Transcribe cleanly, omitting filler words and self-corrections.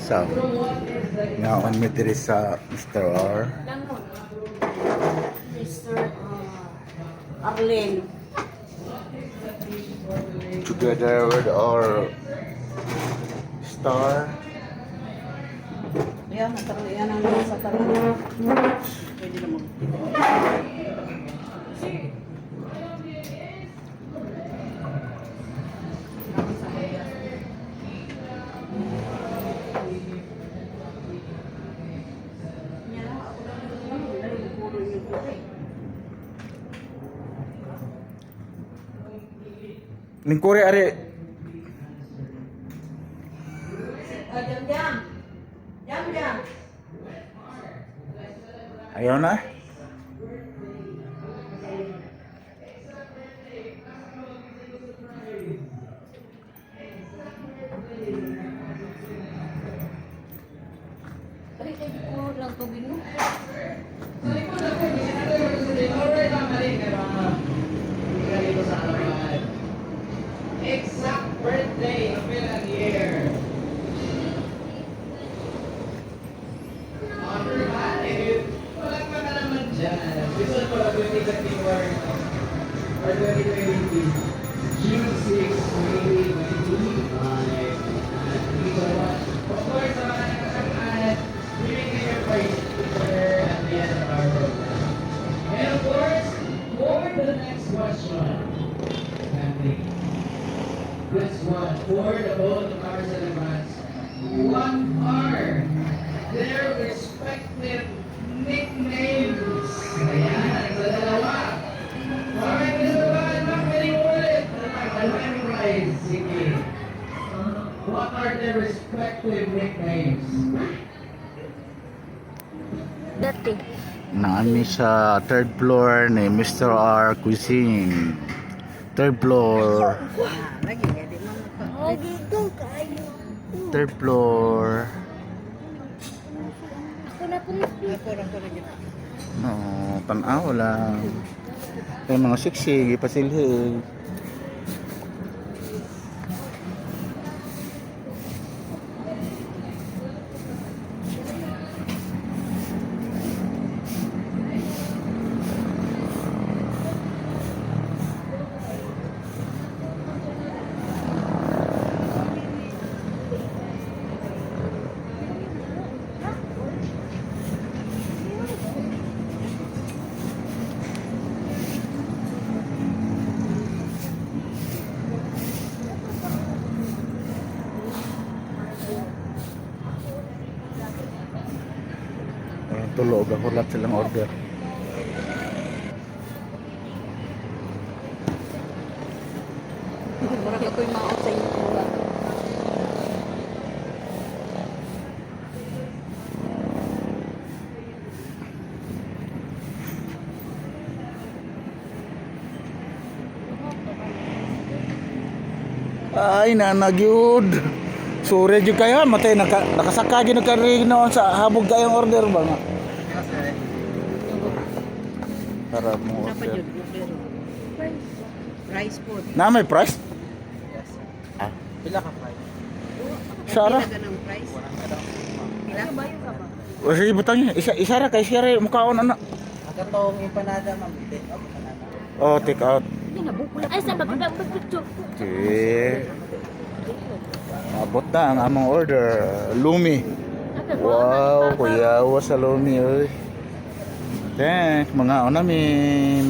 So, ngaon mi diri sa Mr. R. Mr. Arlen. Together with our star. Yan, nataroon yan ang nasa taroon. Pwede na magpita. Lingkuri ari. Jam. Ayaw na. Ay, puro lang tubig mo. Exact birthday of ilang year. After wala ka na naman dyan. Gusto ko lang 2024 or 2023. June 6, 2025. Of course, sa mga nakasakaan, bibigyan your prize picture at the end of our program. And of course, for the next question, family. This one, for the both cars and advance. What are their respective nicknames? Ayan, sa dalawa. Alright, gusto ba? Pwede ulit. Dalawang prize. Sige. What are their respective nicknames? Dati. Naami sa third floor ni Mr. R Cuisine. Third floor. Lagi nga, di mo kayo. Third floor. Ako na gina. No, tanaw lang. May mga siksig, ipasilhig. Ayan, tulog ako lahat silang order. Murag ako'y maot sa inyo. Ay, nanagyud. Sure jud kayo, matay nakasaka gyud nagkarig noon sa habog kayong order ba nga. Para mo Napa order. yun? Rice food. Na may price? Ah, Pila ka prize? Sara. Pila ka ng price? Pila? Bayo ka ba? O sige butang niya. Isa ra kay sire mukaon ana. Katong empanada, ma'am. Empanada. Oh, take out. Ay, sa pagpicture. Okay. Abot na ang among order. Lumi. Wow, kuyawa sa lumi oy. Thanks, mga onami.